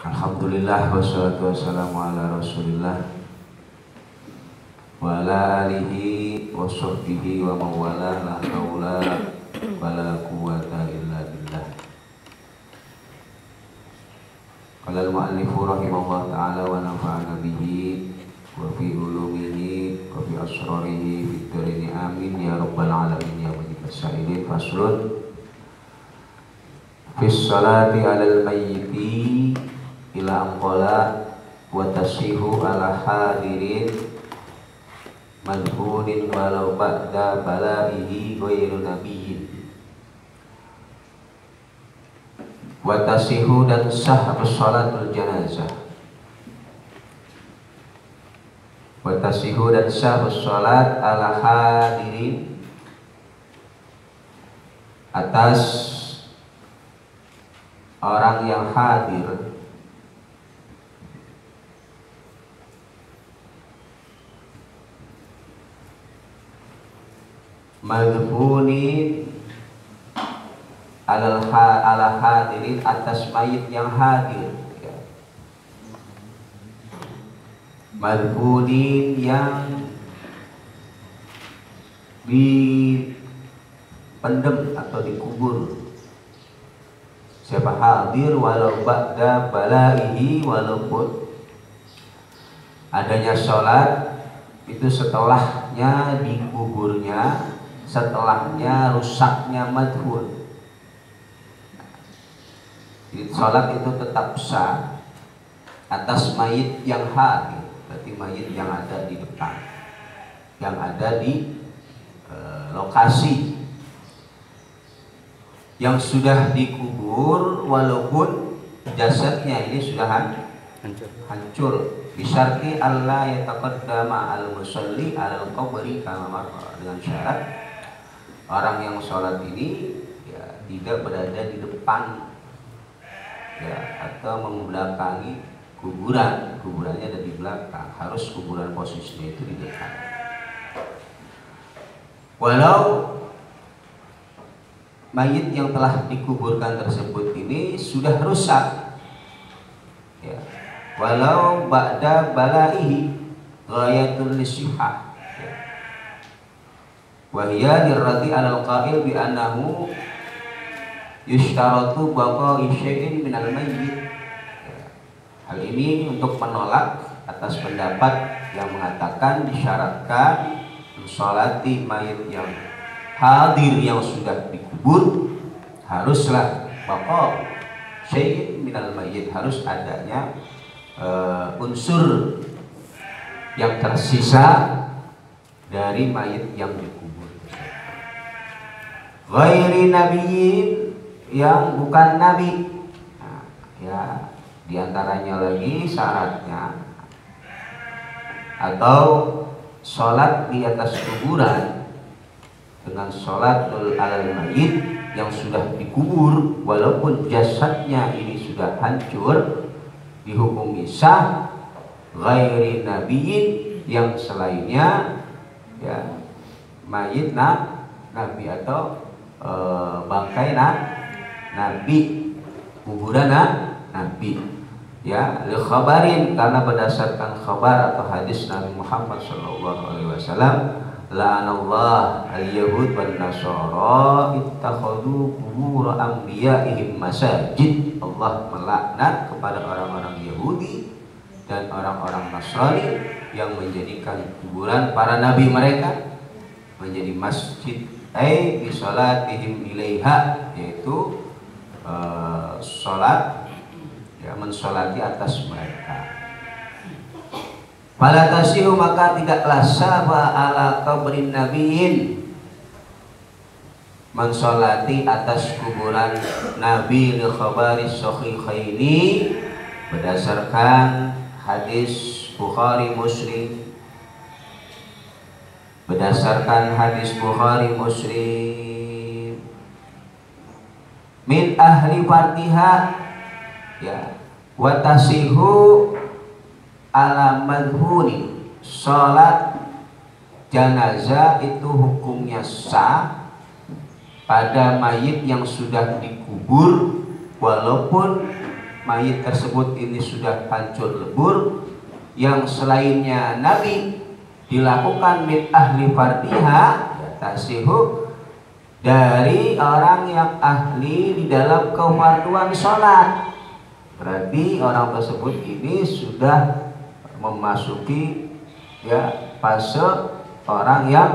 Alhamdulillah wassalatu wassalamu ala Rasulillah wa ala alihi wa sahbihi wa mawala la haula wa la quwwata illa billah. Qala al-mu'allifu rahimahullah ta'ala wa nafa'ana bihi wa fi ulumihi wa fi asrarihi fid darini amin ya rabbal alamin ya mujibas sa'ilin. Faslun fi sholati 'alal mayyiti ila amqala wa tasihu ala hadirin madhunin walau ba'da balaihi ghairu nabiyyin. Wa tasihu dan sah sholatul janazah. Wa tasihu dan sah sholat ala hadirin atas orang yang hadir, madhunin ala hadirin atas mayit yang hadir, ya. Madhunin yang dipendem atau dikubur. Siapa hadir walau ba'da balaihi, walaupun adanya sholat itu setelahnya dikuburnya, setelahnya rusaknya madhun. Jadi sholat itu tetap sah atas mayit yang hadir, berarti mayit yang ada di depan, yang ada di lokasi, yang sudah dikubur walaupun jasadnya ini sudah hancur. Bisyarti Allah yataqaddama al-musalli alal qabri kama marra, dengan syarat orang yang sholat ini ya tidak berada di depan, ya, atau membelakangi kuburan. Kuburannya ada di belakang, harus kuburan posisinya itu di depan. Walau mayit yang telah dikuburkan tersebut ini sudah rusak, ya, walau ba'da balaihi ghayatul lisyuhah, ya. Wa hiya dirrati 'alal qa'il bi annahu yushtaratu baqa'i syai'in minal mayyit. Hal ini untuk menolak atas pendapat yang mengatakan disyaratkan mensolati mayit yang hadir yang sudah dikubur haruslah baqa syai'in minal mayyit, harus adanya unsur yang tersisa dari mayit yang dikubur. Ghairi nabiyyin, yang bukan nabi. Nah, ya, diantaranya lagi syaratnya atau sholat di atas kuburan dengan sholatul alal mayit yang sudah dikubur walaupun jasadnya ini sudah hancur, dihukumi sah. Ghairi nabiyyin, yang selainnya, ya, mayit nabi atau bangkai nabi, kuburan nabi, ya, li khabarin, karena berdasarkan khabar atau hadis Nabi Muhammad SAW, la'anallah al-yahud wan nasara ittakhadhu qubur anbiya'ihim masajid. Allah melaknat kepada orang-orang Yahudi dan orang-orang Nasrani yang menjadikan kuburan para nabi mereka menjadi masjid, bi salatihim ilaiha, yaitu salat, ya, mensolati atas mereka. Fala tasihu, maka tidaklah sah ala qabrin nabiyyin, mensolati atas kuburan nabi, li khabari sahihaini, berdasarkan hadis Bukhari Muslim, berdasarkan hadis Bukhari Muslim, min ahli Fatihah, ya, wa tasihu ala madhuni, sholat janazah itu hukumnya sah pada mayit yang sudah dikubur walaupun mayit tersebut ini sudah hancur lebur, yang selainnya Nabi dilakukan min ahli fardiha ya tasihu, dari orang yang ahli di dalam kefarduan sholat. Berarti orang tersebut ini sudah memasuki ya fase orang yang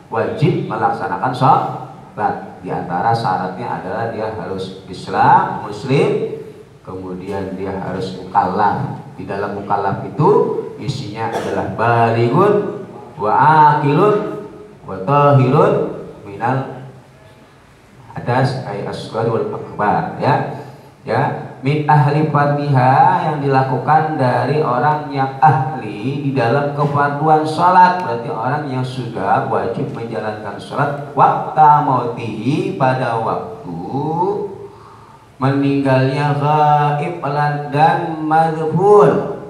wajib melaksanakan sholat. Di antara syaratnya adalah dia harus Islam, Muslim, kemudian dia harus mukallaf. Di dalam mukallaf itu isinya adalah balighun wa aqilun wa tahirun minal hadas ay asghar wal akbar ya min ahli fardhiha, yang dilakukan dari orang yang ahli di dalam kefarduan salat. Berarti orang yang sudah wajib menjalankan salat waqta mautihi, pada waktu meninggalnya ghaib dan madhfun.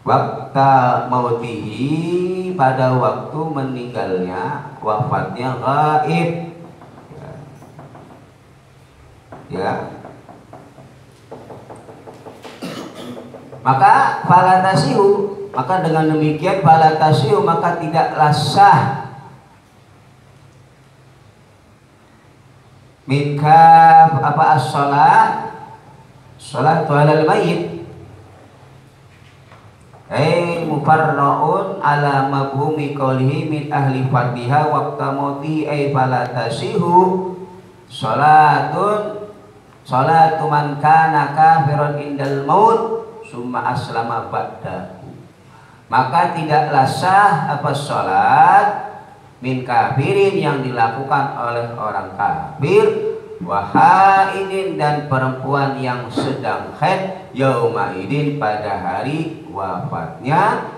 Waqta mautihi, pada waktu meninggalnya, wafatnya ghaib ya. Maka falatasihu, maka dengan demikian falatasihu, maka tidaklah sah minka apa as-shalat, salat alal mayyit mufarraun ala mabhumi qawlihi min ahli fardhiha waqta mauti falatasihu salatu man kana kafiran indal maut summa aslama ba'dahu. Maka tidaklah sah apa salat min kafirin, yang dilakukan oleh orang kafir, wahaidin, dan perempuan yang sedang haid, yaumaidin, pada hari wafatnya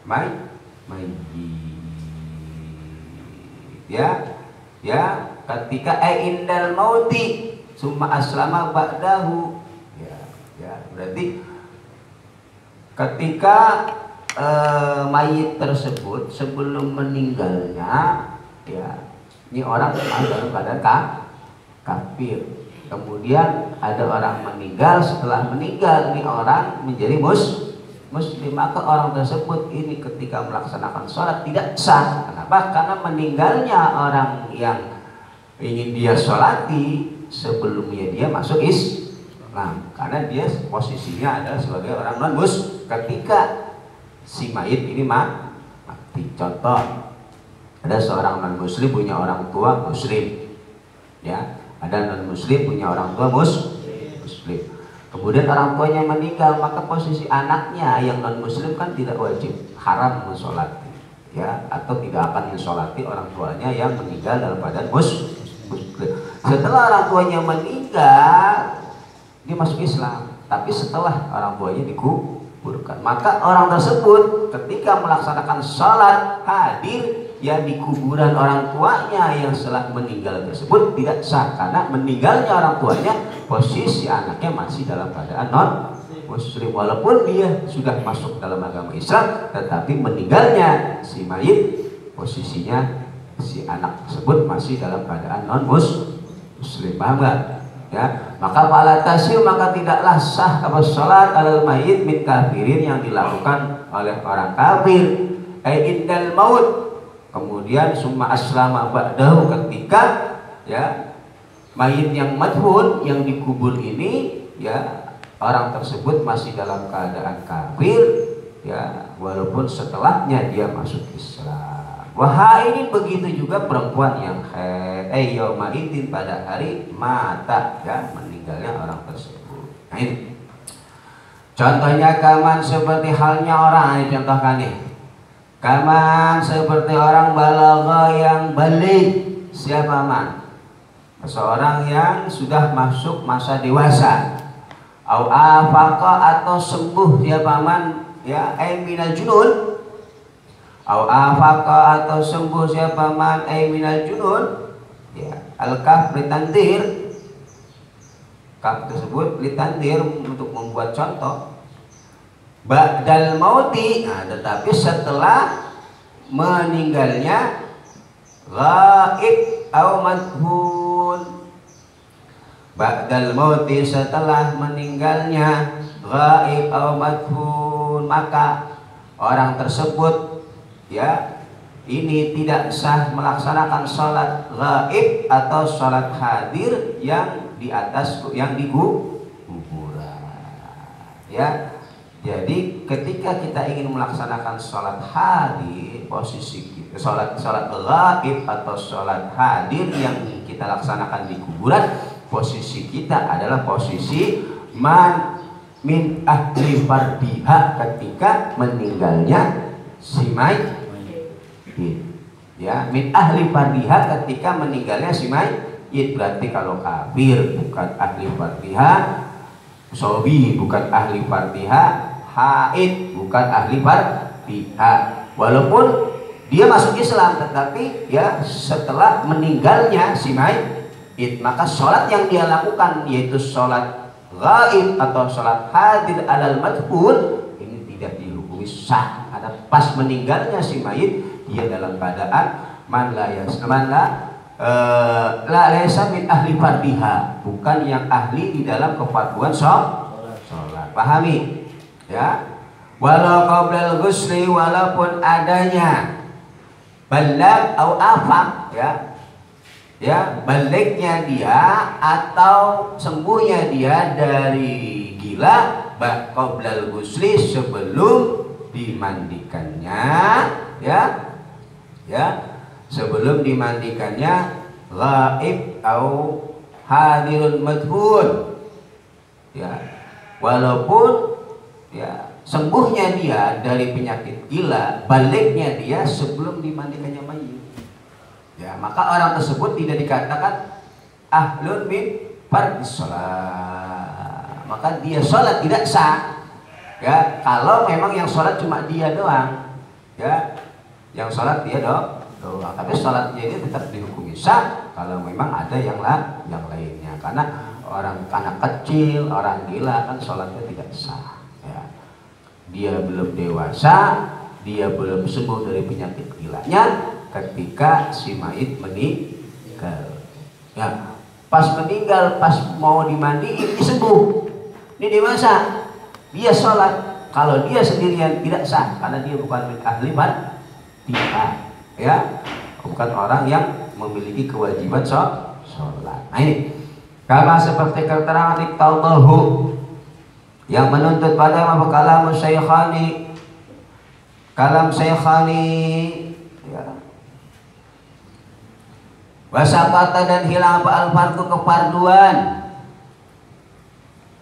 mayyit ya ketika indal mauti summa aslama ba'dahu ya berarti ketika mayit tersebut sebelum meninggalnya ya, ini orang dalam keadaan kafir, kemudian ada orang meninggal, setelah meninggal ini orang menjadi muslim, maka orang tersebut ini ketika melaksanakan sholat tidak sah. Kenapa? Karena meninggalnya orang yang ingin dia sholati sebelumnya dia masuk Islam, karena dia posisinya adalah sebagai orang non-muslim ketika si mayit ini mati. Contoh, ada seorang non-muslim punya orang tua muslim ya, ada non-muslim punya orang tua muslim, kemudian orang tuanya meninggal, maka posisi anaknya yang non-muslim kan tidak wajib, haram mensolati ya, atau tidak akan mensolati orang tuanya yang meninggal dalam keadaan muslim. Setelah orang tuanya meninggal dia masuk Islam, tapi setelah orang tuanya dikuburkan, maka orang tersebut ketika melaksanakan sholat hadir ya di kuburan orang tuanya yang setelah meninggal tersebut tidak sah, karena meninggalnya orang tuanya posisi anaknya masih dalam keadaan non muslim, walaupun dia sudah masuk dalam agama Islam, tetapi meninggalnya si mayit posisinya si anak tersebut masih dalam keadaan non muslim. Paham gak? Ya, maka falatasil, maka tidaklah sah apa salat alal mayit min kafirin, yang dilakukan oleh orang kafir indal maut, kemudian summa aslama ba'dahu, ketika ya mayit yang madhun yang dikubur ini ya orang tersebut masih dalam keadaan kafir ya, walaupun setelahnya dia masuk Islam. Wah, ini begitu juga perempuan yang haid yaumaidin, pada hari mata ya meninggalnya orang tersebut. Nah ini contohnya, kaman seperti halnya orang, ini contohkan nih, kaman seperti orang balagha yang balik. Siapa man? Seseorang yang sudah masuk masa dewasa. Au afaqa, atau sembuh siapa man ya minal junun. Au afaqa, atau sembuh siapa man minal junun ya, al-kaf litandir, kaf tersebut litandir untuk membuat contoh, ba'dal mauti, nah tetapi setelah meninggalnya, ghaib au madhun, ba'dal mauti setelah meninggalnya, ghaib atau madfun, maka orang tersebut ya ini tidak sah melaksanakan sholat ghaib atau sholat hadir yang di atas yang di kuburan ya. Jadi ketika kita ingin melaksanakan sholat hadir, posisi kita sholat ghaib atau sholat hadir yang kita laksanakan di kuburan, posisi kita adalah posisi man min ahli fardiha ketika meninggalnya si mayit ya, min ahli fardiha ketika meninggalnya si mayit. Berarti kalau kafir bukan ahli fardiha, sobi bukan ahli fardiha, haid bukan ahli fardiha, walaupun dia masuk Islam tetapi ya setelah meninggalnya si mayit, maka sholat yang dia lakukan yaitu sholat ghaib atau sholat hadir alal madfun ini tidak dihukumi sah. Ada pas meninggalnya si mayit dia dalam keadaan man la laysa min ahli fardiha, bukan yang ahli di dalam kefarduan sholat. Pahami? Ya, walau qablal ghusli, walaupun adanya balag atau afaq ya baliknya dia atau sembuhnya dia dari gila qablal ghusli, sebelum dimandikannya ya sebelum dimandikannya, ghaib atau hadirun madfun ya, walaupun ya sembuhnya dia dari penyakit gila, baliknya dia sebelum dimandikannya mayit ya, maka orang tersebut tidak dikatakan ahlun min fardhis shalah, maka dia sholat tidak sah ya. Kalau memang yang sholat cuma dia doang ya, yang sholat dia doang, tapi sholatnya ini tetap dihukumi sah kalau memang ada yang lainnya, karena orang anak kecil, orang gila kan sholatnya tidak sah. Dia belum dewasa, dia belum sembuh dari penyakit gilanya ketika si mayit meninggal ya. Pas meninggal, pas mau dimandiin, dia sembuh, ini dewasa, dia sholat. Kalau dia sendirian tidak sah karena dia bukan ahli fardiha ya, bukan orang yang memiliki kewajiban sholat. Nah ini kama seperti keterangan di Taubahu yang menuntut pada kalam syaikhani, kalam syaikhani ya. Wasakata dan hilang al-fardu kefarduan,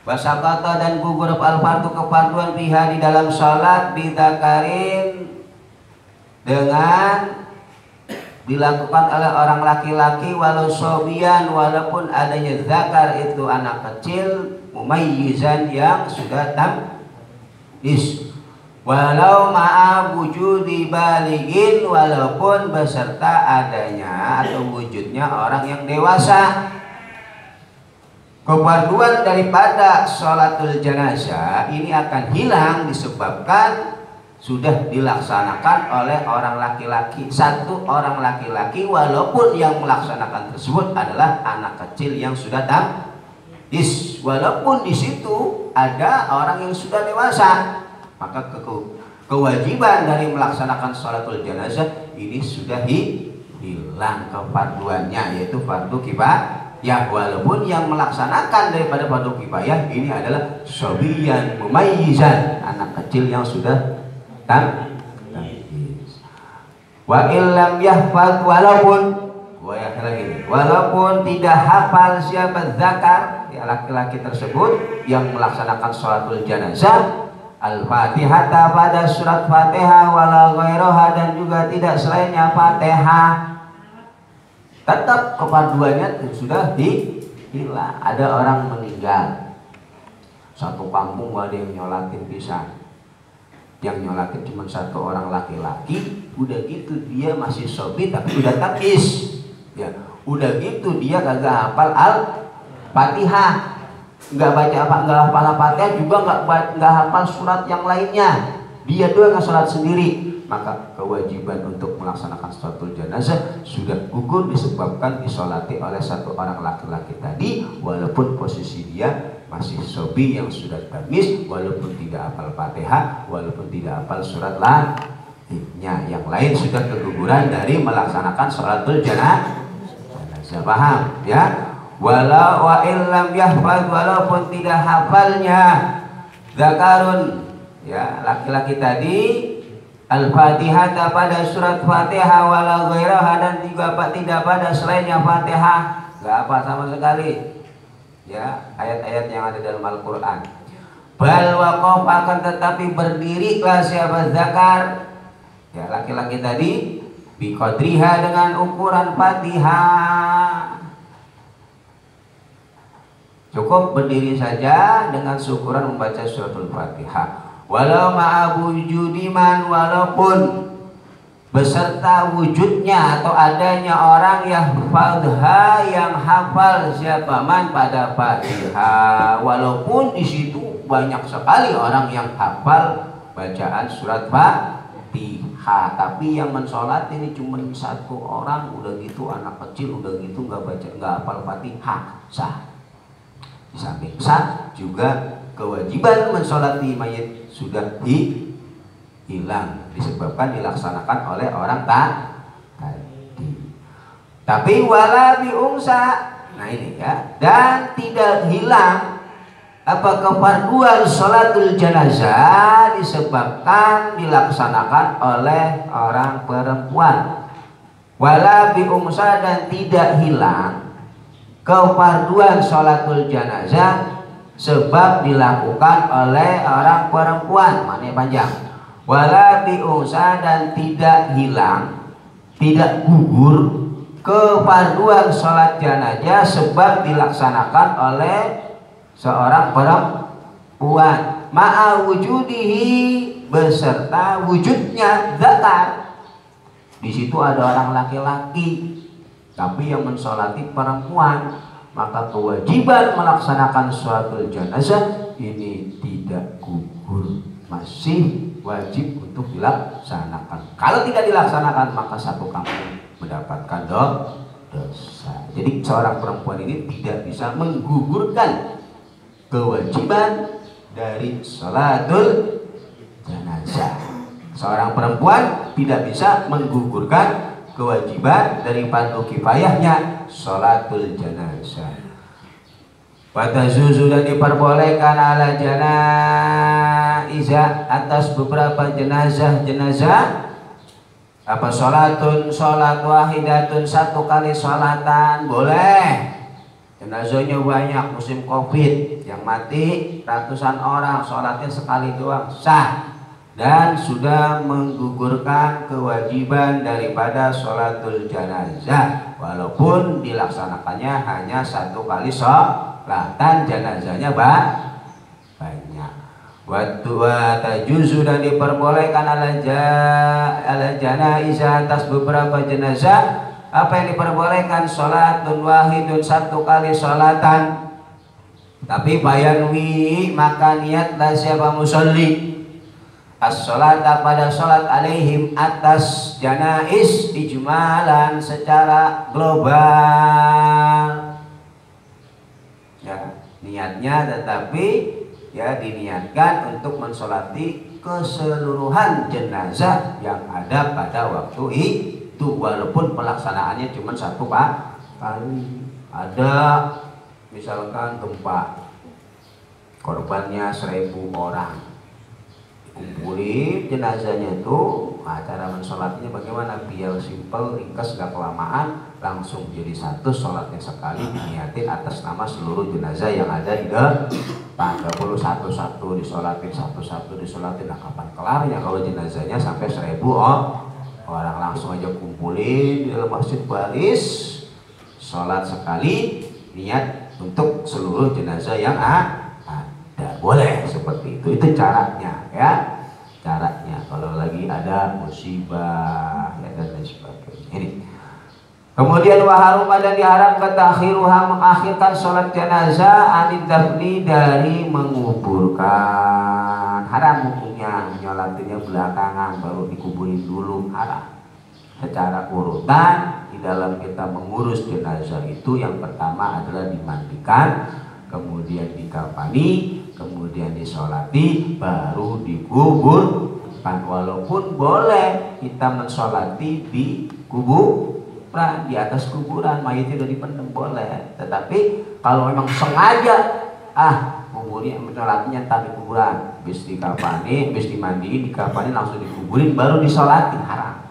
wasakata dan gugur al-fardu kefarduan biha di dalam salat bidakarin dengan dilakukan oleh orang laki-laki, walau sobian, walaupun adanya zakar itu anak kecil, mumayyizan yang sudah tamyiz, walau ma'a wujudi baligin, walaupun beserta adanya atau wujudnya orang yang dewasa. Kefarduan daripada sholatul janazah ini akan hilang disebabkan sudah dilaksanakan oleh orang laki-laki, satu orang laki-laki, walaupun yang melaksanakan tersebut adalah anak kecil yang sudah tamyiz, walaupun di situ ada orang yang sudah dewasa, maka kewajiban dari melaksanakan sholatul janazah ini sudah hilang kefarduannya, yaitu fardu kifayah, walaupun yang melaksanakan daripada fardu kifayah ini adalah sobiyan mumayyizan, anak kecil yang sudah tamyiz. Wa illam yahfaz, walaupun tidak hafal siapa zakar ya laki-laki tersebut yang melaksanakan sholatul janazah, al-fatihah pada surat fatihah, wala ghairoha dan juga tidak selainnya fatihah, tetap kefarduannya sudah hilang. Ada orang meninggal, satu kampung gak ada yang nyolatin pisan, yang nyolatin cuma satu orang laki-laki. Udah gitu dia masih sobi tapi udah tamyiz ya, udah gitu dia kagak hafal al-fatihah, nggak baca apa, nggak hafal al-fatihah juga, nggak hafal surat yang lainnya, dia doang yang sholat sendiri, maka kewajiban untuk melaksanakan sholatul janazah sudah gugur disebabkan disolati oleh satu orang laki-laki tadi, walaupun walaupun posisi dia masih sobi yang sudah tamis, walaupun tidak hafal Fatihah, walaupun tidak hafal surat lainnya. Yang lain sudah keguguran dari melaksanakan sholatul janazah. Paham ya? Walau wa illam yahfaz, walaupun tidak hafalnya zakarun, ya laki-laki tadi, al-Fatihah pada surat Fatihah wala ghairaha, dan juga tidak pada selainnya Fatihah, nggak apa sama sekali ya ayat-ayat yang ada dalam Al-Quran. Bal waqaf, akan tetapi berdirilah siapa zakar, ya laki-laki tadi, biqadriha dengan ukuran Fatihah. Cukup berdiri saja dengan syukuran membaca suratul Fatihah. Walau ma'abujudiman, walaupun beserta wujudnya atau adanya orang yang hafalha, yang hafal siapa man pada Fatihah, walaupun di situ banyak sekali orang yang hafal bacaan surat Fatihah, tapi yang mensolat ini cuma satu orang, udah gitu anak kecil, udah gitu nggak hafal Fatihah, sah. Di samping sah juga kewajiban mensolati mayit sudah hilang disebabkan dilaksanakan oleh orang tadi. Tapi wala biungsa, nah ini ya, dan tidak hilang apa kefarduan sholatul janazah disebabkan dilaksanakan oleh orang perempuan. Wala biungsa, dan tidak hilang kefarduan sholatul janazah sebab dilakukan oleh orang perempuan. Maknanya panjang. Wala bi'usa, dan tidak hilang, tidak gugur kefarduan sholat janazah sebab dilaksanakan oleh seorang perempuan. Ma'a wujudihi, beserta wujudnya zakar. Di situ ada orang laki-laki, tapi yang mensolati perempuan, maka kewajiban melaksanakan sholatul janazah ini tidak gugur, masih wajib untuk dilaksanakan. Kalau tidak dilaksanakan maka satu kampung mendapatkan dosa. Jadi seorang perempuan ini tidak bisa menggugurkan kewajiban dari sholatul janazah. Seorang perempuan tidak bisa menggugurkan kewajiban dari fardu kifayahnya sholatul janazah. Pada zuzu, dan diperbolehkan ala janaizah, atas beberapa jenazah apa sholatun, sholat wahidatun, satu kali sholatan boleh. Jenazahnya banyak, musim covid yang mati ratusan orang, sholatnya sekali doang sah, dan sudah menggugurkan kewajiban daripada sholatul janazah walaupun dilaksanakannya hanya satu kali sholatan, jenazahnya banyak. Waktu tajuzu, dan diperbolehkan ala janaizah, atas beberapa jenazah apa yang diperbolehkan, sholatun wahidun, satu kali sholatan, tapi bayanwi, maka niatlah siapa musolli as-sholata pada sholat alaihim, atas janaiz, ijmalan secara global ya, niatnya tetapi ya diniatkan untuk mensolati keseluruhan jenazah yang ada pada waktu itu, walaupun pelaksanaannya cuma satu kali. Ada misalkan gempa, korbannya 1000 orang, kumpulin jenazahnya itu, cara mensolatinya bagaimana biar simple, ringkas, gak kelamaan, langsung jadi satu, sholatnya sekali, diniatin atas nama seluruh jenazah yang ada di depan. Gak perlu satu-satu disolatin, satu-satu disolatin. Nah kapan kelarnya kalau jenazahnya sampai 1000 orang, langsung aja kumpulin di dalam masjid baris, sholat sekali, niat untuk seluruh jenazah yang ada. Boleh seperti itu caranya ya, caranya kalau lagi ada musibah ya, dan lain sebagainya. Ini kemudian waharuma, dan diharamkan takhiruha, mengakhirkan sholat jenazah, anid dafni, dari menguburkan. Haram hukumnya, nyolatinnya belakangan baru dikuburin dulu, haram. Secara urutan di dalam kita mengurus jenazah itu, yang pertama adalah dimandikan, kemudian dikafani, kemudian disolati, baru dikubur. Walaupun boleh kita mensolati di kuburan, di atas kuburan, mayatnya udah dipendem boleh. Tetapi kalau memang sengaja, kuburnya mensolatinya entar di kuburan, habis dikafani, habis dimandiin, dikafani langsung dikuburin, baru disolati, haram.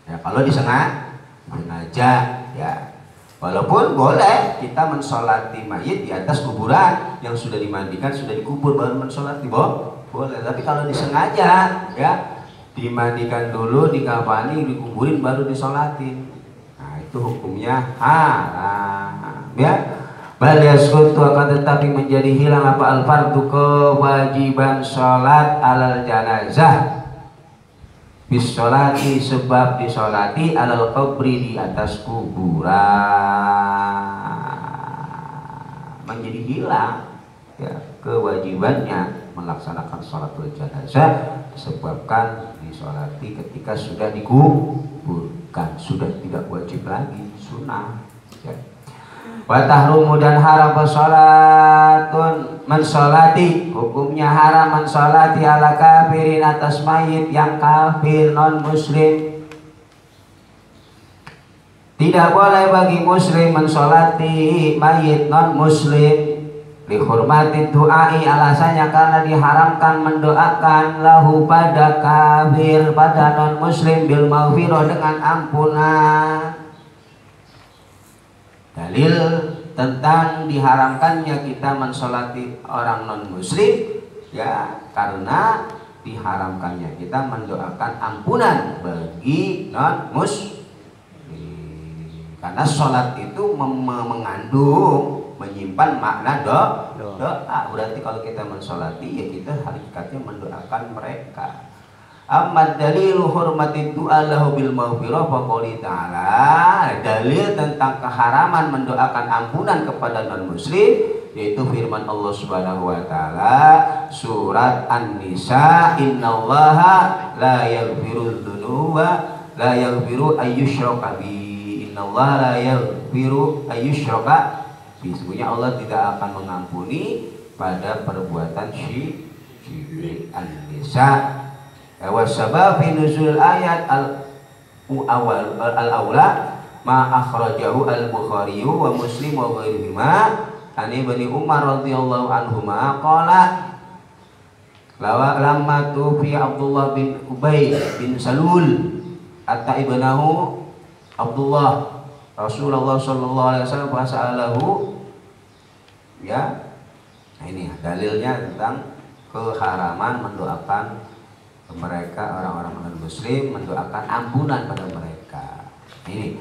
Ya kalau disengaja, ya. Walaupun boleh kita mensolati mayit di atas kuburan yang sudah dimandikan, sudah dikubur, baru mensolati, boleh. Tapi kalau disengaja, ya dimandikan dulu, dikafani, dikuburin, baru disolatin, nah itu hukumnya haram. Ya, bal yasqutu, akan tetapi menjadi hilang apa al-fardu, kewajiban sholat alal janazah, bisolati, sebab disolati alal qabri, di atas kuburan, menjadi hilang ya kewajibannya melaksanakan sholatul janazah disebabkan disolati ketika sudah dikuburkan, sudah tidak wajib lagi, sunnah ya. Wa tahrumu, dan haram sholatun mensolati, hukumnya haram mensolati ala kafirin, atas mayit yang kafir non muslim. Tidak boleh bagi muslim mensolati mayit non muslim. Dihormati du'ai, alasannya karena diharamkan mendoakan lahu pada kafir, pada non muslim, bil maghfirah, dengan ampunan. Dalil tentang diharamkannya kita mensolati orang non muslim ya karena diharamkannya kita mendoakan ampunan bagi non muslim, karena sholat itu mengandung, menyimpan makna doa. Berarti kalau kita mensolati ya kita hakikatnya mendoakan mereka. Amma dalilu hurmati du'a lahu bil maghfirah fa qouli ta'ala, dalil tentang keharaman mendoakan ampunan kepada non muslim yaitu firman Allah Subhanahu wa taala surat An-Nisa, innallaha la yaghfiru dzunuba la yaghfiru ayyushraka bi, innallaha la yaghfiru ayyushraka bi, sesungguhnya Allah tidak akan mengampuni pada perbuatan syirik. An-Nisa. Wasabab fi nuzul ayat al-awla ma akhrajahu al-Bukhari wa Muslim wa ghairihima an Ibnu Umar radhiyallahu anhuma qala lamma tufi Abdullah bin Ubay bin Salul atta ibnahu Abdullah Rasulullah sallallahu alaihi wasallam fasalahu ya. Nah ini dalilnya tentang keharaman mendoakan mereka orang-orang non muslim, mendoakan ampunan pada mereka. Ini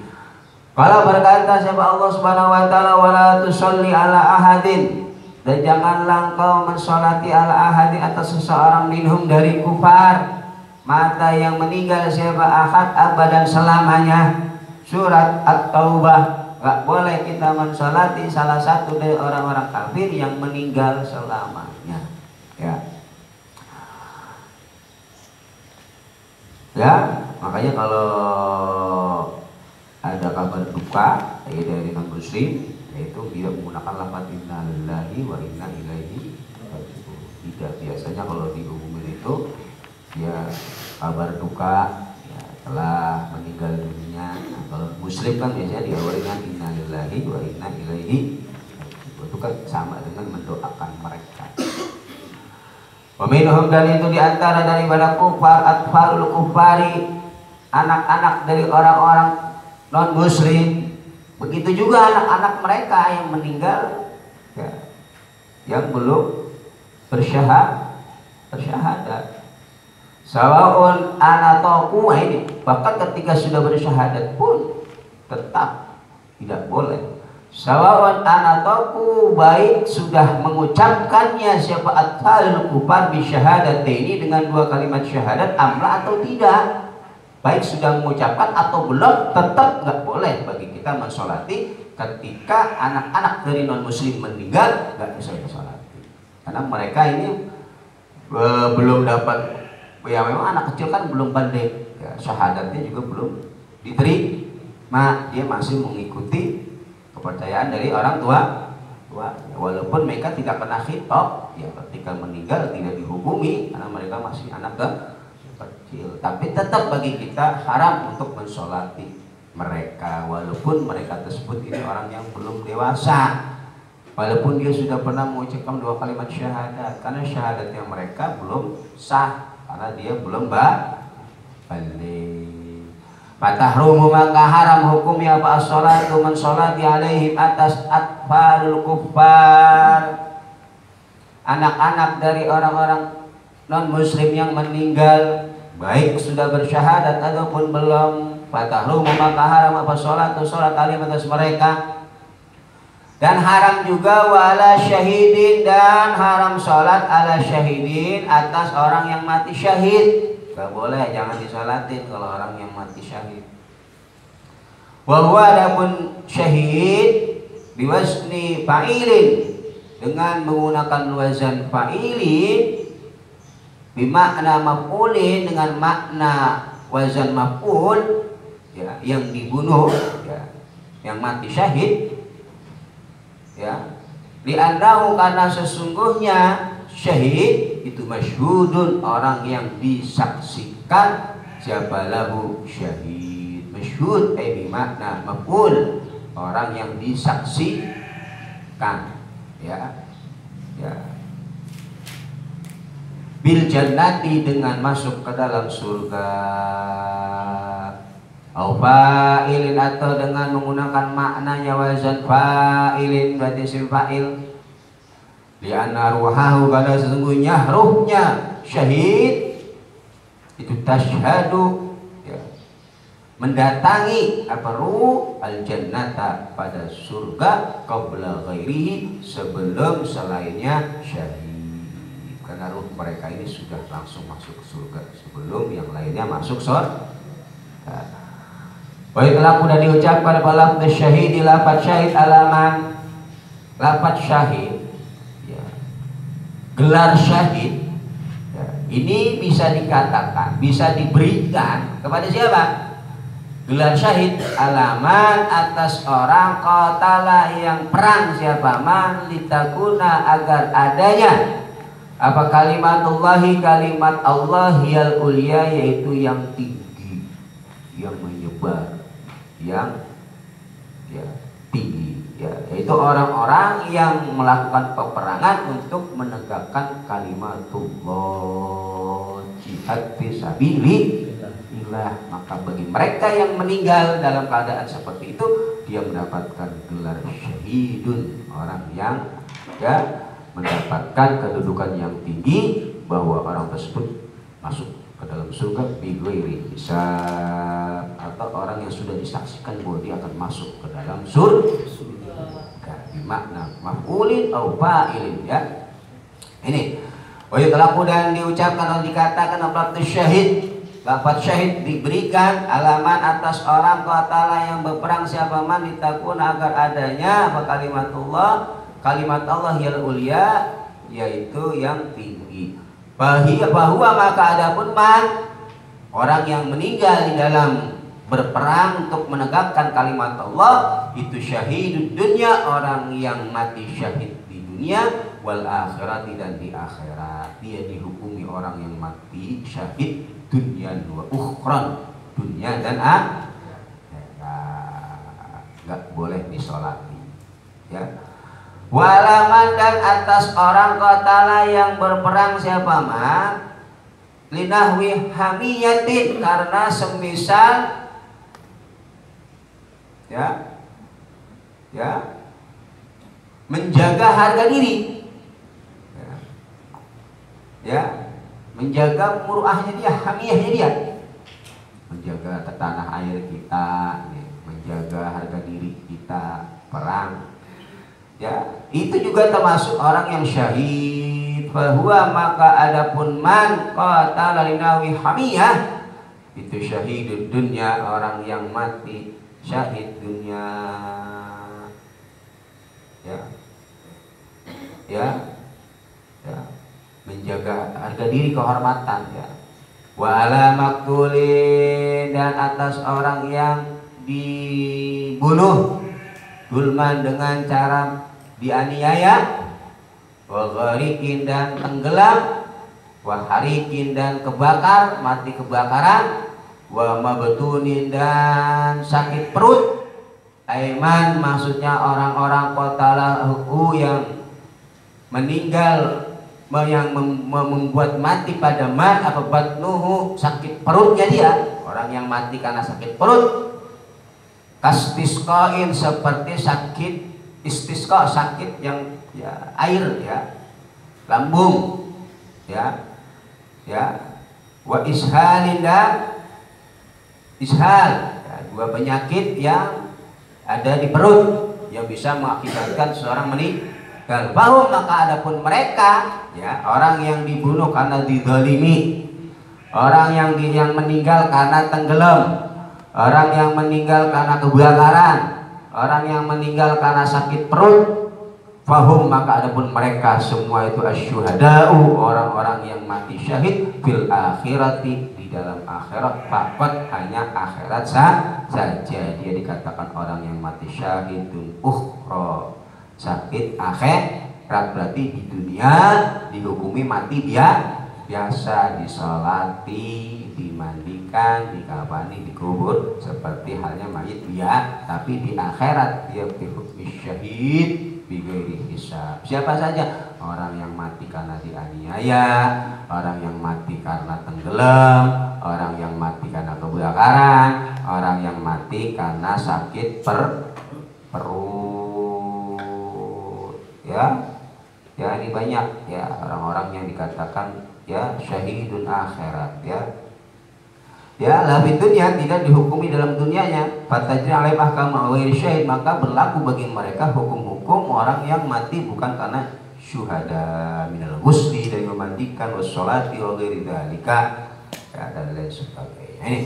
kalau berkata siapa Allah Subhanahu wa taala wala tusalli ala ahadin, dan janganlah engkau mensolati ala ahadin atas seseorang minhum dari kufar, mata yang meninggal siapa ahad abadan selamanya. Surat At-Taubah, enggak boleh kita mensolati salah satu dari orang-orang kafir yang meninggal selamanya. Ya, makanya kalau ada kabar duka dari non muslim yaitu tidak menggunakan lafaz inna lillahi wa inna ilaihi raji'un. Tidak, biasanya kalau diumumin itu ya kabar duka ya, telah meninggal dunia. Nah, kalau muslim kan biasanya diawali dengan inna lillahi wa inna ilaihi raji'un. Itu kan sama dengan mendoakan mereka. Waminhum, dan itu diantara daripada kufar atfalul kufari, anak-anak dari orang-orang non muslim. Begitu juga anak-anak mereka yang meninggal ya, yang belum bersyahadat. Sawaun anatoku, ini bahkan ketika sudah bersyahadat pun tetap tidak boleh. Sawawan anatoku, baik sudah mengucapkannya siapa atfalul kufar bi syahadataini, dengan dua kalimat syahadat, amla atau tidak, baik sudah mengucapkan atau belum, tetap nggak boleh bagi kita mensolati ketika anak-anak dari non muslim meninggal, nggak bisa disolati karena mereka ini belum dapat, ya memang anak kecil kan belum balik ya, syahadatnya juga belum diterima, dia masih mengikuti kepercayaan dari orang tua. walaupun mereka tidak kena khitab, ya ketika meninggal tidak dihukumi karena mereka masih anak kecil, tapi tetap bagi kita haram untuk mensolati mereka walaupun mereka tersebut ini orang yang belum dewasa, walaupun dia sudah pernah mengucapkan 2 kalimat syahadat, karena syahadatnya mereka belum sah karena dia belum balik. Fatahrumu maka haram hukumnya apa as-salatu man sholati alaihim atas atfalul kuffar, anak-anak dari orang-orang non muslim yang meninggal baik sudah bersyahadat ataupun belum. Fatahrumu maka haram apa sholatu sholat alim atas mereka, dan haram juga wala syahidin, dan haram sholat ala syahidin atas orang yang mati syahid. Gak boleh, jangan disolatin kalau orang yang mati syahid. Bahwa adapun syahid biwasni fa'ilin, dengan menggunakan wazan fa'ilin, bimakna maf'ulin, dengan makna wazan maf'ul, ya, yang dibunuh, ya, yang mati syahid, ya, li'annahu karena sesungguhnya syahid itu masyhudun, orang yang disaksikan, siapa lahu syahid, masyhud bimakna maf'ul, orang yang disaksikan, ya, ya, bil jannati, dengan masuk ke dalam surga, au fa'ilin, atau dengan menggunakan maknanya wazan fa'ilin, berarti isim fa'il, lianna ruhahu, karena sesungguhnya ruhnya syahid itu tashhadu, ya, mendatangi apa ruh al jannata, pada surga, qabla ghairihi, sebelum selainnya syahid, karena ruh mereka ini sudah langsung masuk surga sebelum yang lainnya masuk surga. Wa itu sudah diucapkan pada lafaz syahid, lafaz syahid alaman, lafaz syahid, gelar syahid, ya, ini bisa dikatakan, bisa diberikan kepada siapa? Gelar syahid alaman atas orang qatala yang perang, siapa? Man litakuna, agar adanya apa kalimatullahi, kalimat Allah, yal ulia, yaitu yang tinggi, yang menyebar, yang, ya, tinggi, ya, yaitu orang-orang yang melakukan peperangan untuk menegakkan kalimatullah, jihad fisabilillah. Maka bagi mereka yang meninggal dalam keadaan seperti itu, dia mendapatkan gelar syahidun, orang yang, ya, mendapatkan kedudukan yang tinggi, bahwa orang tersebut masuk ke dalam surga bighairi hisab, atau orang yang sudah disaksikan bahwa dia akan masuk ke dalam surga, bimakna maf'ulin au fa'ilin, ya. Ini wa yutlaqu, dan diucapkan atau dikatakan lafaz syahid, lafaz syahid diberikan alaman atas orang qatala yang berperang, siapa? Man litakun, agar adanya apa kalimatullah, kalimat Allah yal ulia, yaitu yang tinggi. Bahwa maka adapun man, orang yang meninggal di dalam berperang untuk menegakkan kalimat Allah, itu syahidud dunya, orang yang mati syahid di dunia, wal akhirat, dan di akhirat. Dia dihukumi orang yang mati syahid dunya wa ukhran, dunia dan akhirat, nggak boleh disolati, ya. Walaman, dan atas orang qatala yang berperang, siapa? Man linahwi hamiyatin, karena semisal, ya, ya, menjaga harga diri, ya, ya, menjaga muruahnya dia, hamiyahnya dia, menjaga tanah air kita, ya, menjaga harga diri kita, perang, ya, itu juga termasuk orang yang syahid. Bahwa maka adapun man qatala linawi hamiyah, itu syahidud dunya, orang yang mati syahid dunya, ya, ya, ya, menjaga harga diri, kehormatan, ya. Wa ala maktulin, dan atas orang yang dibunuh, dulman, dengan cara dianiaya, wa ghariqin dan tenggelam, wa hariqin dan kebakar, mati kebakaran, wa mabtunin dan sakit perut. Aiman maksudnya orang-orang qatalahu yang meninggal, yang membuat mati pada man apa batnuhu, sakit perutnya dia, orang yang mati karena sakit perut. Kastisqain seperti sakit istisqa, sakit yang ya air ya, lambung ya, wa ishalin dan ishal ya, dua penyakit yang ada di perut yang bisa mengakibatkan seorang meninggal. Bahwa maka adapun mereka ya, orang yang dibunuh karena dizalimi, orang yang meninggal karena tenggelam, orang yang meninggal karena kebakaran, orang yang meninggal karena sakit perut, fahum maka adapun mereka semua itu asyuhada'u, orang-orang yang mati syahid fil akhirati, di dalam akhirat, faqat hanya akhirat saja. Dia dikatakan orang yang mati syahidun ukhra, sakit akhirat, berarti di dunia dihukumi mati dia biasa, disolati, dimandikan, dikafani, dikubur seperti halnya mayit dia, tapi di akhirat dia bihukmi syahid bighairi hisab. Siapa saja? Orang yang mati karena dianiaya, orang yang mati karena tenggelam, orang yang mati karena kebakaran, orang yang mati karena sakit perut ya. Ya ini banyak ya orang-orang yang dikatakan ya syahidun akhirat ya. Ya lebih dunia tidak dihukumi dalam dunianya, fatajri alaih mahkam ghairi syahid, maka berlaku bagi mereka hukum-hukum orang yang mati bukan karena syuhada, minal ghusli, dari memandikan, wassolati wa ghairi dzalika ya, dan lain sebagainya. Ini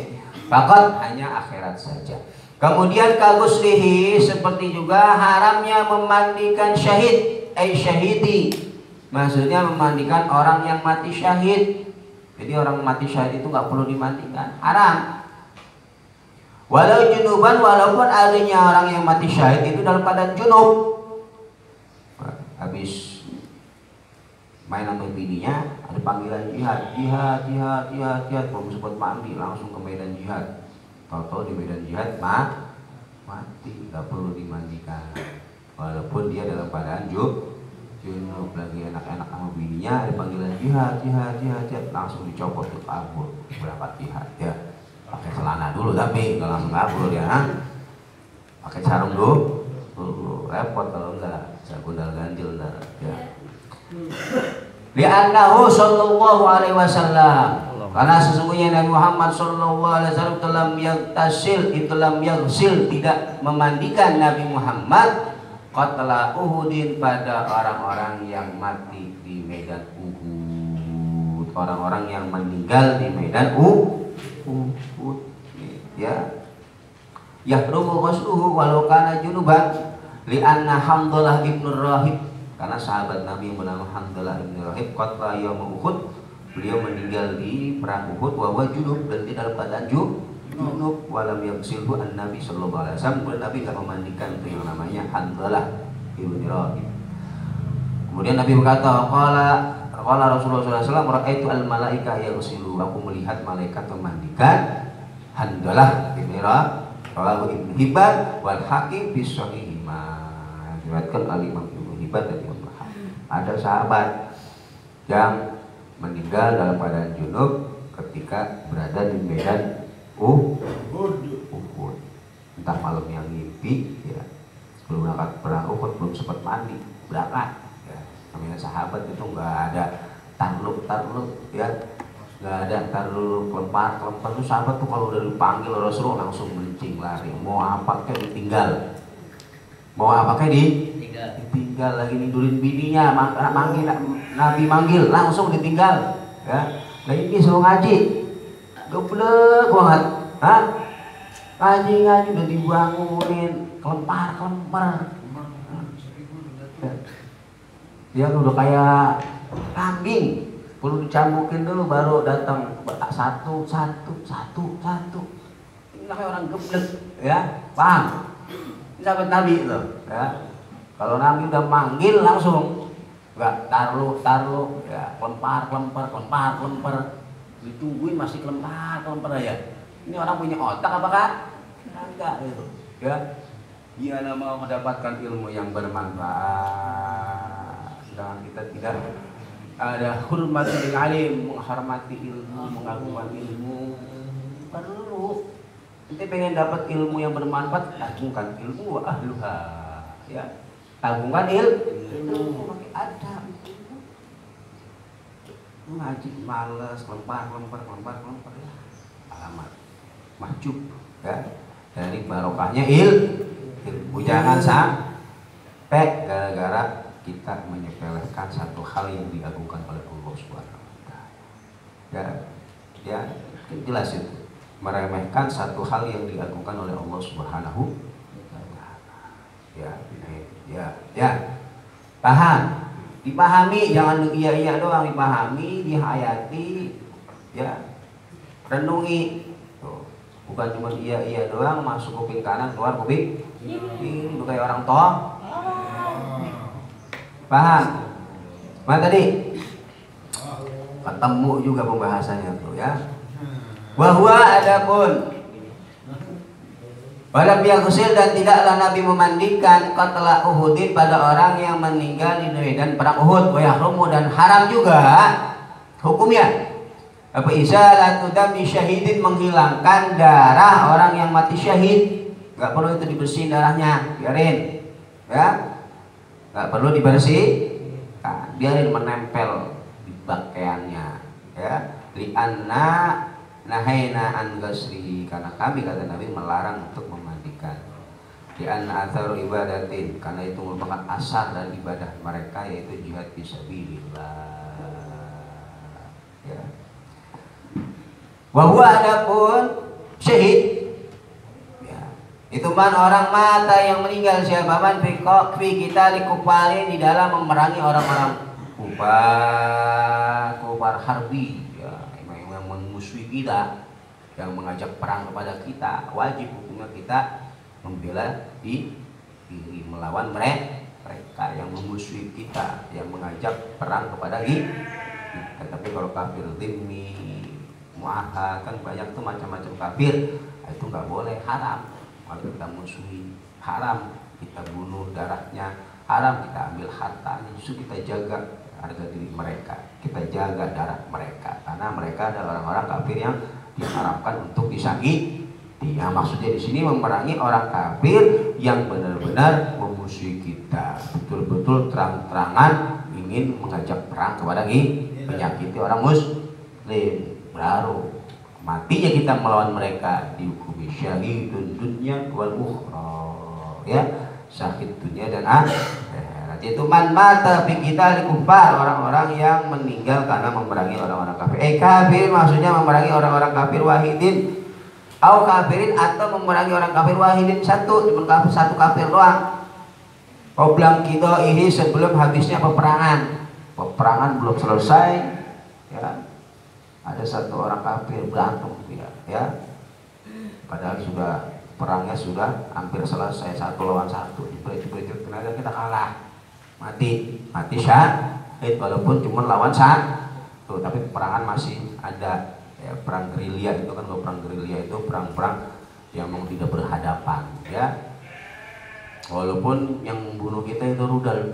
faqat hanya akhirat saja. Kemudian kaguslihi, seperti juga haramnya memandikan syahid, syahidi, maksudnya memandikan orang yang mati syahid. Jadi orang mati syahid itu nggak perlu dimandikan, haram. Walau junuban, walaupun adanya orang yang mati syahid itu dalam keadaan junub, habis main sama bininya, ada panggilan jihad, belum sempat mandi langsung ke medan jihad. Tahu-tahu di medan jihad mati, nggak perlu dimandikan, walaupun dia dalam keadaan junub, lagi enak-enak sama bininya, ada panggilan jihad, langsung dicopot ke kabur, berangkat jihad ya. Pakai celana dulu tapi nggak langsung kabur ya, pakai sarung dulu, repot kalau enggak, bisa gundal ganjil ya. Li'annahu sallallahu alaihi wasallam, karena sesungguhnya Nabi Muhammad sallallahu alaihi wasallam telah yaghsil, tidak memandikan Nabi Muhammad qatla Uhudin, pada orang-orang yang mati di medan Uhud, orang-orang yang meninggal di medan Uhud ya. Yahrumu ghusluhu walau kana junuban, li'anna Hamdalah ibn Rahib, karena sahabat Nabi yang bernama Hamdalah ibn Rahib qatla yaum Uhud, beliau meninggal di perang Uhud, wa huwa junub, dan dia dalam keadaan junub, walam yaghsilhu an-nabi sallallahu alaihi wasallam, Nabi tidak memandikan itu yang namanya Hamdalah ibn Rahib. Kemudian Nabi berkata, qala Rasulullah sallallahu alaihi wasallam, ra'aitu al-malaikah yaghsilu, aku melihat malaikat memandikan Hamdalah ibn Rahib. Rawahu Ibnu Hibban wal Hakim fi Shahihima, diriwayatkan oleh Imam Ibnu Hibban dan Imam Hakim. Ada sahabat yang meninggal dalam keadaan junub ketika berada di medan Uhud. Entah malam yang ngimpi ya, belum berangkat perang Uhud, belum sempat mandi, berangkat ya. Namanya sahabat itu nggak ada tarluk ya, nggak ada tarluk kelempar itu. Sahabat tuh kalau udah dipanggil Rasulullah langsung mencing lari, mau apa kayak ditinggal, ditinggal lagi nidulin bininya, manggil Nabi manggil langsung ditinggal ya. Nah ini suruh ngaji, geblek banget, ngaji udah dibangunin, kelempar dia udah kayak kambing, perlu dicambukin dulu baru datang satu. Ini namanya orang geblek ya, paham? Ini sahabat Nabi loh ya. Kalau Nabi udah manggil langsung, nggak taruh ya, kelempar, ditungguin masih kelempar ya. Ini orang punya otak apa kan? Enggak gitu, ya. Dia mau mendapatkan ilmu yang bermanfaat, sedangkan kita tidak ada hurmatul alim, menghormati ilmu, mengagungkan ilmu. Perlu. Nanti pengen dapat ilmu yang bermanfaat, agungkan ilmu wa ahluha, ya. Agungkan ilmu pakai adab. Ngaji males, kelempar ya. Alamat mahjub, ya. Dari barokahnya ilmu. Jangan sampai gara-gara kita menyepelekan satu hal yang diagungkan oleh Allah Subhanahu wa taala. Ya, jelas itu. Meremehkan satu hal yang diagungkan oleh Allah Subhanahu wa taala. Ya. Paham? Dipahami, jangan iya doang, dipahami, dihayati, ya. Renungi. Tuh. Bukan cuma iya doang, masuk kuping kanan, keluar kuping kiri, itu kayak orang tua. Paham? Mana tadi? Ketemu juga pembahasannya tuh, ya. Bahwa adapun walam yaghsil, dan tidaklah Nabi memandikan qatla Uhudin pada orang yang meninggal di medan perang Uhud. Wa yahrumu, dan haram juga hukumnya apa izalatu dami syahidin, menghilangkan darah orang yang mati syahid. Enggak perlu itu dibersihin darahnya, biarin, ya. Enggak perlu dibersihkan, biarin menempel di pakaiannya, ya. Li'anna nahaina an ghasli, karena kami, kata Nabi, melarang untuk memandikan. Li'anna atharu ibadatin, karena itu merupakan asar dari ibadah mereka, yaitu jihad fisabilillah, ya. Bahwa adapun syahid, ya, itu man orang mata yang meninggal, siapa man fi kita likupari, di dalam memerangi orang-orang kufar harbi, ya, yang memusuhi kita, yang mengajak perang kepada kita, wajib hukumnya kita membela diri, melawan mereka yang memusuhi kita, yang mengajak perang kepada kita. Tapi kalau kafir dhimmi, muahad, kan banyak tuh macam-macam kafir, itu nggak boleh, haram. Kalau kita musuhi, haram kita bunuh darahnya, haram kita ambil hartanya. Justru kita jaga harga diri mereka, kita jaga darah mereka, karena mereka adalah orang-orang kafir yang diharapkan untuk disakiti. Ya, maksudnya di sini memerangi orang kafir yang benar-benar memusuhi kita, betul-betul terang-terangan ingin mengajak perang kepada kita, menyakiti orang muslim. Baru matinya kita melawan mereka dihukumi syahidun dunya wal ukhra, ya, syahid dunia dan akhirat. Itu man mata fi kita kufar, orang-orang yang meninggal karena memerangi orang-orang kafir. Kafir maksudnya memerangi orang-orang kafir wahidin, au kafirin, atau memerangi orang kafir wahidin, satu, cuma satu kafir doang. Qoblang kita ini sebelum habisnya peperangan belum selesai, ya. Ada satu orang kafir berantem, ya. Padahal sudah perangnya sudah hampir selesai, 1 lawan 1, dipelit-pelitit, tenaga kita kalah, mati syahid, walaupun cuma lawan 1, tapi peperangan masih ada, ya. Perang gerilya itu kan, kalau perang gerilya itu perang-perang yang memang tidak berhadapan, ya. Walaupun yang membunuh kita itu rudal,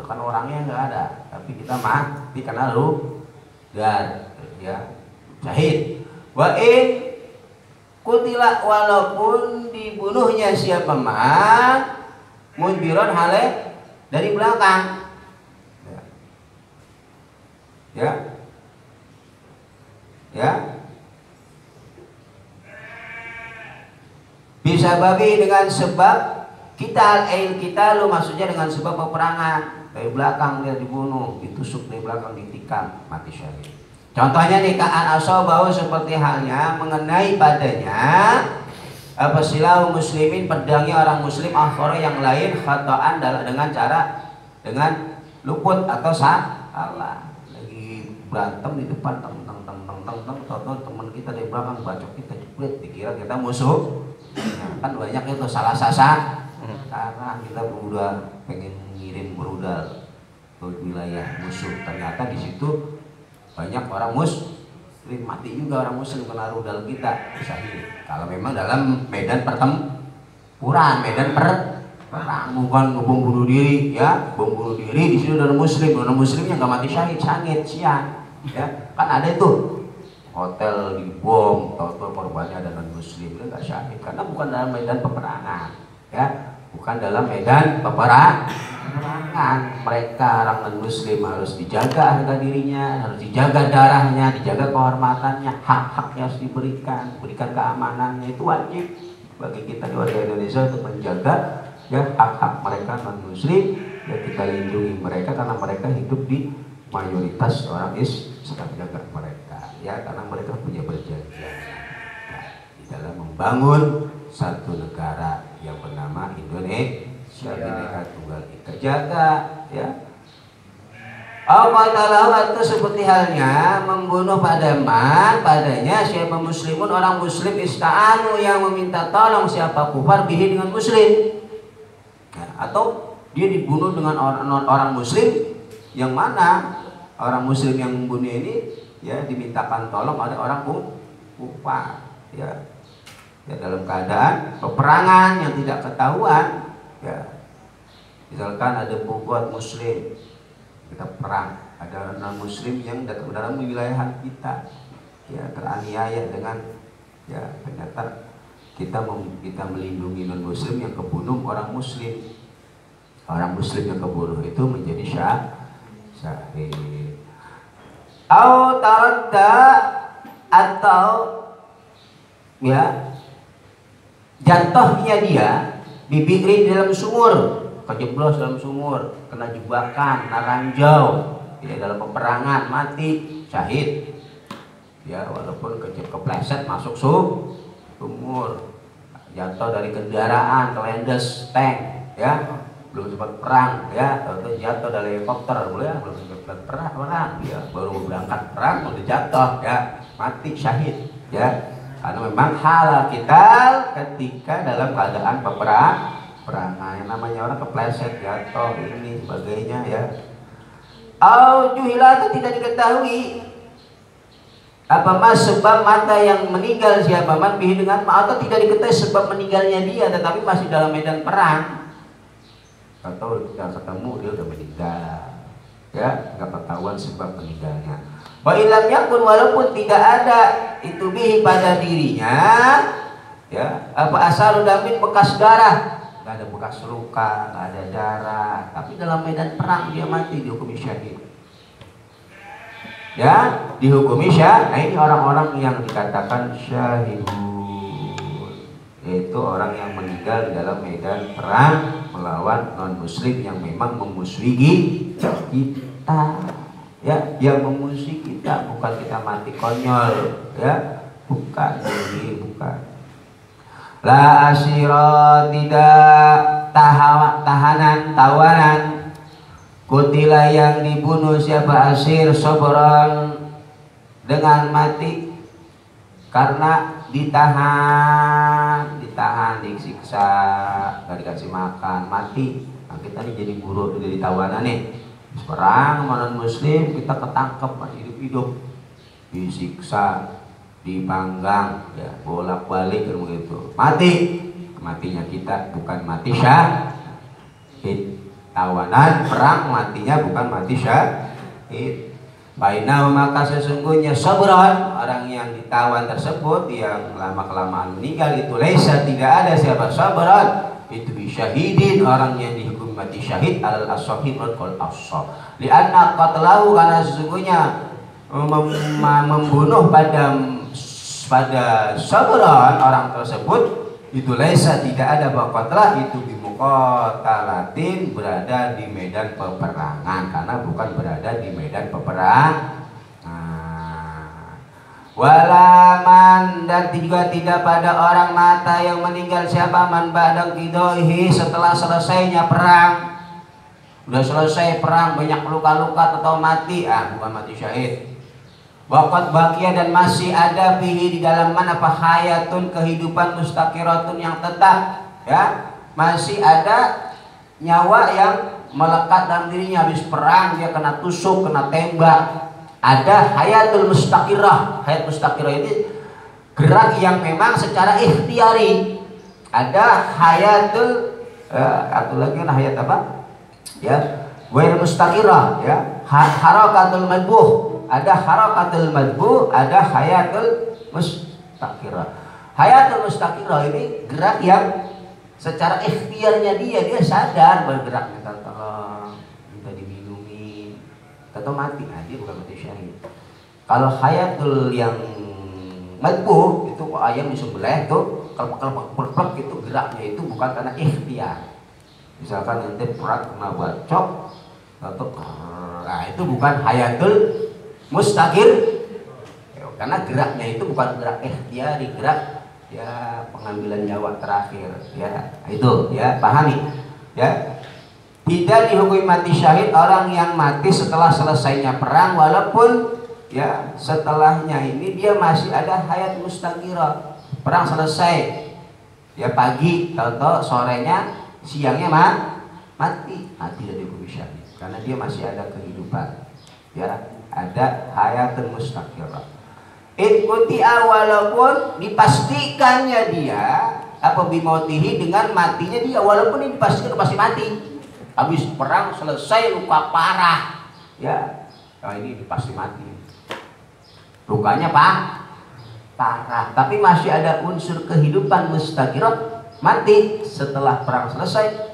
kan orangnya nggak ada, tapi kita mati karena dan, ya, syahid. Wa in kutila, walaupun dibunuhnya siapa man mudbiron hale dari belakang, ya. Bisa babi dengan sebab kita lu, maksudnya dengan sebab peperangan. Dari belakang dia dibunuh, ditusuk dari belakang, ditikam, mati syahid. Contohnya nih, ka'an asobahu, seperti halnya mengenai padanya apa silau muslimin, pedangnya orang muslim, akhara yang lain, khata'an, dengan luput atau salah. Lagi berantem di depan, teman kita dari belakang bacok kita, jepret, dikira kita musuh. Kan banyak itu salah Sekarang kita udah pengen ngirim rudal ke wilayah musuh, ternyata di situ banyak orang muslim, mati juga orang muslim kena rudal kita, syahid. Kalau memang dalam medan pertempuran, medan perang, bukan bom bunuh diri, ya bom bunuh diri di sini orang muslim yang nggak mati syahid, siang, ya kan ada itu hotel dibom, tahu-tahu korbannya ada non muslim, dia nggak syahid karena bukan dalam medan peperangan, ya bukan dalam medan peperangan. Mereka orang non muslim harus dijaga harga dirinya, harus dijaga darahnya, dijaga kehormatannya, hak-haknya harus berikan keamanannya, itu wajib bagi kita di warga Indonesia untuk menjaga ya hak-hak mereka non muslim, ya kita lindungi mereka karena mereka hidup di mayoritas orang Islam, jaga mereka ya karena mereka punya perjanjian ya, di dalam membangun satu negara yang bernama Indonesia, Bhinneka Tunggal Ika, jaga ya. Allah itu seperti halnya membunuh padanya siapa muslimun, orang muslim ista'anu yang meminta tolong siapa kufar bihi dengan muslim ya, atau dia dibunuh dengan orang muslim yang mana orang muslim yang membunuh ini ya dimintakan tolong oleh orang kufar ya. Ya dalam keadaan peperangan yang tidak ketahuan ya, misalkan ada buat muslim kita perang, ada non muslim yang datang dalam wilayah kita ya teraniaya dengan ya ternyata kita melindungi non muslim yang kebunuh orang muslim yang kebunuh itu menjadi syahid. Au taradda atau ya jatuhnya dia bibiri dalam sumur, kejeblos dalam sumur, kena jebakan, kena ranjau ya dalam peperangan, mati syahid ya walaupun kepleset masuk sumur, jatuh dari kendaraan kelendes tank ya belum sempat perang ya, atau jatuh dari helikopter belum sempat perang ya baru berangkat perang udah jatuh ya mati syahid ya karena memang halal kita ketika dalam keadaan peperangan yang namanya orang kepleset jatuh ini sebagainya ya. Au juhila itu tidak diketahui apa mas sebab mata yang meninggal siapa man bihi dengan atau tidak diketahui sebab meninggalnya dia tetapi masih dalam medan perang atau kita ketemu dia udah meninggal ya nggak ketahuan sebab meninggalnya. Wa ilam yakun walaupun tidak ada itu bihi pada dirinya ya apa asal damin bekas darah, nggak ada bekas luka, nggak ada darah, tapi dalam medan perang dia mati dihukumi syahid ya dihukumi syahid. Nah ini orang-orang yang dikatakan syahidun, yaitu orang yang meninggal di dalam medan perang melawan non muslim yang memang memusuhi kita ya, yang memusuhi kita, bukan kita mati konyol ya, bukan ini bukan. La asyira tidak tawanan kutila yang dibunuh siapa asir sobron dengan mati karena ditahan disiksa gak dikasih makan mati. Nah, kita nih jadi buruh jadi tawanan nih perang non muslim kita ketangkep masih hidup disiksa dipanggang ya bolak-balik begitu matinya kita bukan mati syahid, tawanan perang matinya bukan mati syahid. Bainau maka sesungguhnya sabran orang yang ditawan tersebut yang lama-kelamaan meninggal itu laisa tidak ada siapa sabran itu bisyahidin orang yang dihukum mati syahid alal as-sahih wal as-sah lianna qatlahu karena sesungguhnya membunuh pada sabran orang tersebut itu laisa tidak ada baqatlah itu bimuqatalatin berada di medan peperangan karena bukan berada di medan peperangan. Walaman dan juga tidak pada orang mata yang meninggal siapa man ba'da qidohi setelah selesainya perang. Udah selesai perang banyak luka-luka atau mati bukan mati syahid. Waqad baqiya dan masih ada fihi di dalam mana hayatun kehidupan mustaqiratun yang tetap ya masih ada nyawa yang melekat dalam dirinya. Habis perang dia kena tusuk, kena tembak. Ada hayatul mustaqirah. Hayat mustaqirah ini gerak yang memang secara ikhtiari. Ada hayatul atau lagi hayat apa? Ya, ghair mustaqirah ya. Harakatul madbuh. Ada harakatul madbuh, ada hayatul mustaqirah. Hayatul mustaqirah ini gerak yang secara ikhtiarnya dia sadar bergerak, minta tolong, minta diminumi, atau mati. Nah, dia bukan mati syahid. Kalau hayatul yang madbuh itu ayam disembelih tuh kelep itu geraknya itu bukan karena ikhtiar. Misalkan nanti perang kena bacok atau nah itu bukan hayatul mustaqir karena geraknya itu bukan gerak ikhtiari, gerak ya pengambilan nyawa terakhir ya. Itu ya, pahami ya. Tidak dihukumi mati syahid orang yang mati setelah selesainya perang, walaupun ya setelahnya ini dia masih ada hayat mustaqirah. Perang selesai ya pagi atau sorenya siangnya mati. Tidak dihukumi syahid karena dia masih ada kehidupan ya, ada hayatun mustaqirah. Ikuti walaupun dipastikannya dia apa bimautihi dengan matinya dia, walaupun ini dipastikan pasti mati. Habis perang selesai luka parah ya, oh ini pasti mati. Lukanya parah, tapi masih ada unsur kehidupan mustaqirah, mati setelah perang selesai.